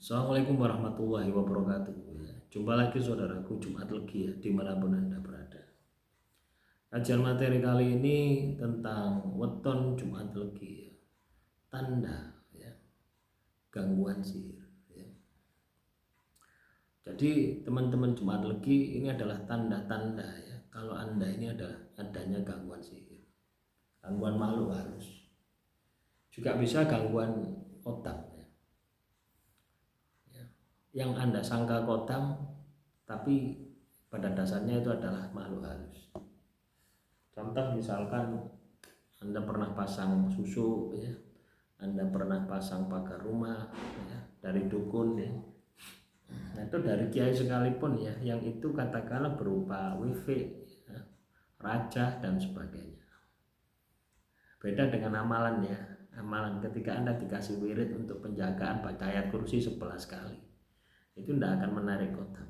Assalamualaikum warahmatullahi wabarakatuh. Jumpa lagi saudaraku Jumat Legi dimanapun Anda berada. Kajian materi kali ini tentang weton Jumat Legi, tanda gangguan sihir. Jadi teman-teman Jumat Legi, ini adalah tanda-tanda kalau Anda ini adalah adanya gangguan sihir, gangguan makhluk halus, juga bisa gangguan otak. Yang Anda sangka kodam, tapi pada dasarnya itu adalah makhluk halus. Contoh misalkan Anda pernah pasang susu, Anda pernah pasang pagar rumah dari dukun, Nah, itu dari kiai sekalipun yang itu katakanlah berupa wifi, raja dan sebagainya. Beda dengan amalan amalan ketika Anda dikasih wirid untuk penjagaan baca ayat kursi 11 kali. Itu tidak akan menarik kotak.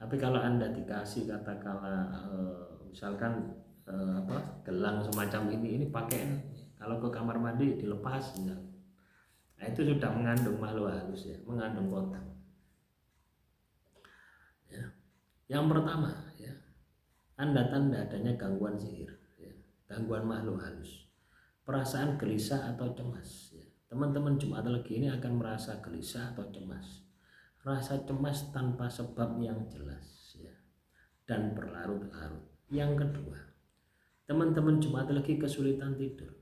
Tapi kalau Anda dikasih katakanlah misalkan gelang semacam ini pakai, kalau ke kamar mandi dilepas, nah itu sudah mengandung makhluk halus, mengandung kotak. Yang pertama tanda-tanda adanya gangguan sihir, gangguan makhluk halus, perasaan gelisah atau cemas. Teman-teman Jumat Legi ini akan merasa gelisah atau cemas, rasa cemas tanpa sebab yang jelas dan berlarut-larut. Yang kedua, teman-teman Jumat Legi kesulitan tidur,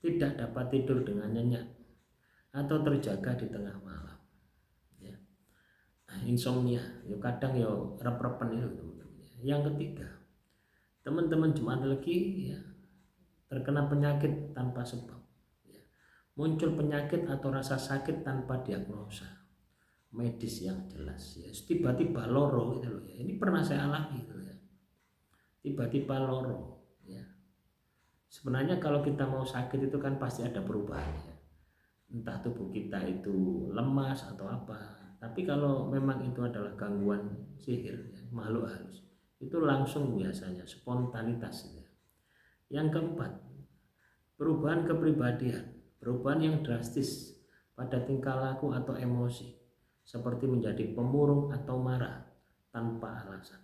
tidak dapat tidur dengan nyenyak atau terjaga di tengah malam, insomnia, kadang rep-repen itu teman-teman. Yang ketiga, teman-teman Jumat Legi terkena penyakit tanpa sebab, muncul penyakit atau rasa sakit tanpa diagnosa medis yang jelas, tiba-tiba loro gitu loh, ini pernah saya alami gitu, tiba-tiba loro. Sebenarnya kalau kita mau sakit itu kan pasti ada perubahan, entah tubuh kita itu lemas atau apa. Tapi kalau memang itu adalah gangguan sihir, makhluk halus, itu langsung biasanya spontanitas. Yang keempat, perubahan kepribadian, perubahan yang drastis pada tingkah laku atau emosi, seperti menjadi pemurung atau marah tanpa alasan.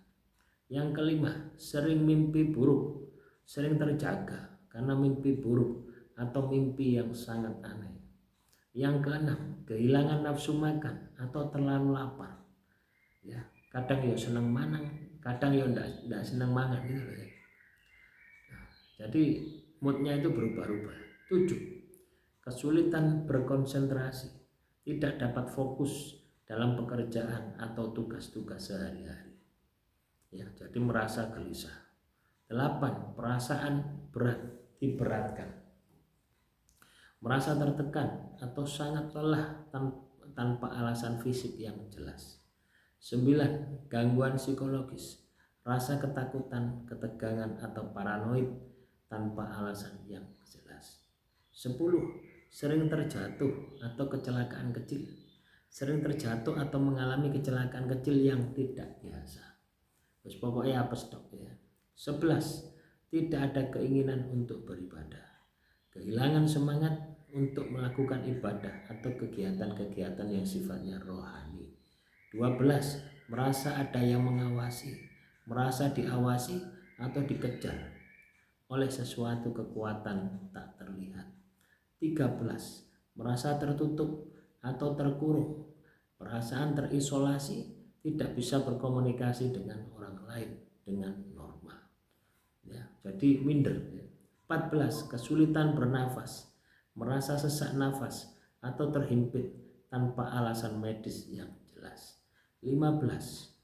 Yang kelima, sering mimpi buruk, sering terjaga karena mimpi buruk atau mimpi yang sangat aneh. Yang keenam, kehilangan nafsu makan atau terlalu lapar. Kadang senang manang, kadang tidak senang mangan gitu loh. Jadi moodnya itu berubah-ubah. 7. Kesulitan berkonsentrasi, tidak dapat fokus dalam pekerjaan atau tugas-tugas sehari-hari. Jadi merasa gelisah. 8. Perasaan berat, diberatkan, merasa tertekan atau sangat lelah tanpa alasan fisik yang jelas. 9. Gangguan psikologis, rasa ketakutan, ketegangan atau paranoid tanpa alasan yang jelas. 10. Sering terjatuh atau kecelakaan kecil, sering terjatuh atau mengalami kecelakaan kecil yang tidak biasa. Terus pokoknya apes dok 11. Tidak ada keinginan untuk beribadah, kehilangan semangat untuk melakukan ibadah atau kegiatan-kegiatan yang sifatnya rohani. 12. Merasa ada yang mengawasi, merasa diawasi atau dikejar oleh sesuatu kekuatan tak terlihat. 13. Merasa tertutup atau terkurung, perasaan terisolasi, tidak bisa berkomunikasi dengan orang lain dengan normal. Jadi minder. 14. Kesulitan bernafas, merasa sesak nafas atau terhimpit tanpa alasan medis yang jelas. 15.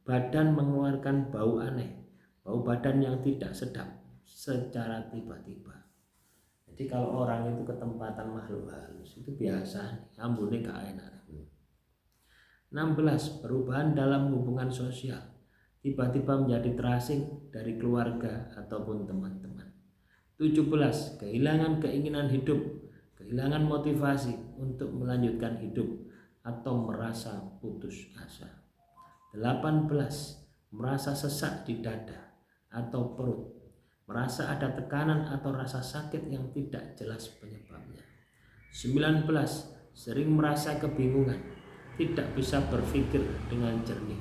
Badan mengeluarkan bau aneh, bau badan yang tidak sedap secara tiba-tiba. Jadi kalau orang itu ke tempatan makhluk halus itu biasa ambune gak enak. 16. Perubahan dalam hubungan sosial, tiba-tiba menjadi terasing dari keluarga ataupun teman-teman. 17. Kehilangan keinginan hidup, kehilangan motivasi untuk melanjutkan hidup atau merasa putus asa. 18. Merasa sesak di dada atau perut, merasa ada tekanan atau rasa sakit yang tidak jelas penyebabnya. 19. sering merasa kebingungan, tidak bisa berpikir dengan jernih,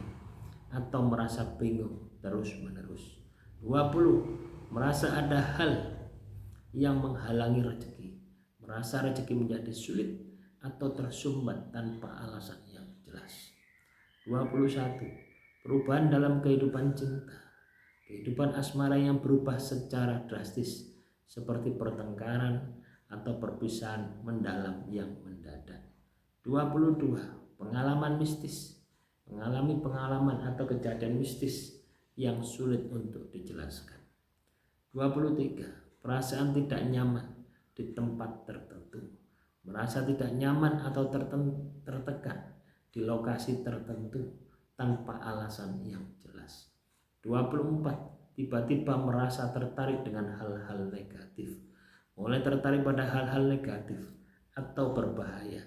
atau merasa bingung terus-menerus. 20. Merasa ada hal yang menghalangi rezeki, merasa rezeki menjadi sulit atau tersumbat tanpa alasan yang jelas. 21. Perubahan dalam kehidupan cinta, kehidupan asmara yang berubah secara drastis, seperti pertengkaran atau perpisahan mendalam yang mendadak. 22. Pengalaman mistis, mengalami pengalaman atau kejadian mistis yang sulit untuk dijelaskan. 23. Perasaan tidak nyaman di tempat tertentu, merasa tidak nyaman atau tertekan di lokasi tertentu tanpa alasan yang jelas. 24. Tiba-tiba merasa tertarik dengan hal-hal negatif, mulai tertarik pada hal-hal negatif atau berbahaya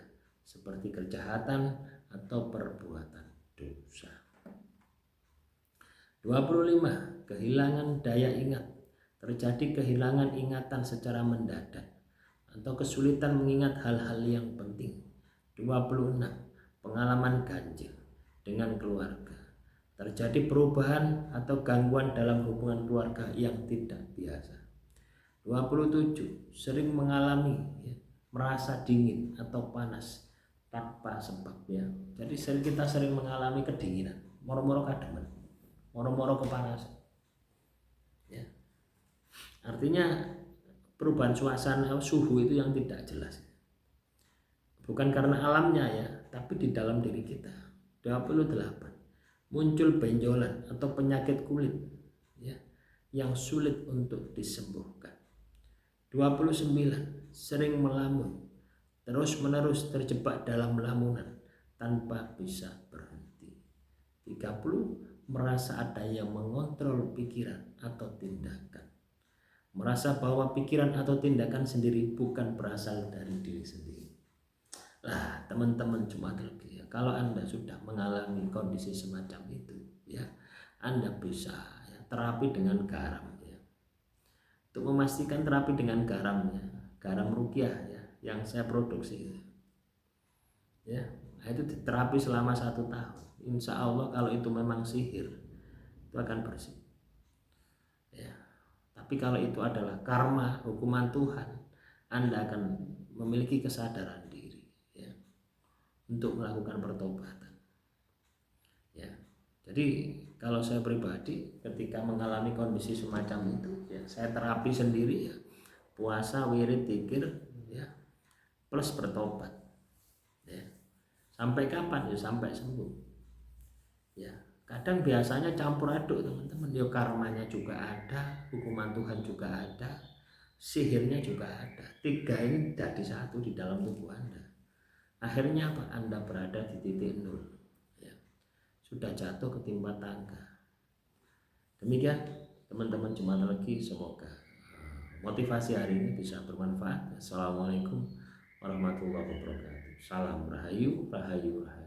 seperti kejahatan atau perbuatan dosa. 25. Kehilangan daya ingat, terjadi kehilangan ingatan secara mendadak atau kesulitan mengingat hal-hal yang penting. 26. Pengalaman ganjil dengan keluarga, terjadi perubahan atau gangguan dalam hubungan keluarga yang tidak biasa. 27. Sering mengalami merasa dingin atau panas tanpa sebab Jadi kita sering mengalami kedinginan, moro-moro kademen, moro-moro kepanasan. Artinya perubahan suasana suhu itu yang tidak jelas, bukan karena alamnya tapi di dalam diri kita. 28. Muncul benjolan atau penyakit kulit yang sulit untuk disembuhkan. 29. Sering melamun, terus-menerus terjebak dalam lamunan tanpa bisa berhenti. 30. Merasa ada yang mengontrol pikiran atau tindakan, merasa bahwa pikiran atau tindakan sendiri bukan berasal dari diri sendiri. Lah teman-teman Jemaat Legi, kalau Anda sudah mengalami kondisi semacam itu Anda bisa terapi dengan garam Untuk memastikan terapi dengan garam ruqyah yang saya produksi itu diterapi selama 1 tahun. Insya Allah kalau itu memang sihir itu akan bersih. Tapi kalau itu adalah karma, hukuman Tuhan, Anda akan memiliki kesadaran diri untuk melakukan pertobatan. Jadi kalau saya pribadi ketika mengalami kondisi semacam itu saya terapi sendiri puasa, wirid, zikir plus bertobat. Sampai kapan? Sampai sembuh. Kadang biasanya campur aduk teman-teman. Karmanya juga ada, hukuman Tuhan juga ada, sihirnya juga ada. 3 ini jadi satu di dalam tubuh Anda. Akhirnya apa? Anda berada di titik nol. Sudah jatuh ketimpa tangga. Demikian teman-teman Jemaat Legi, semoga motivasi hari ini bisa bermanfaat. Assalamualaikum warahmatullahi wabarakatuh. Salam rahayu, rahayu, rahayu.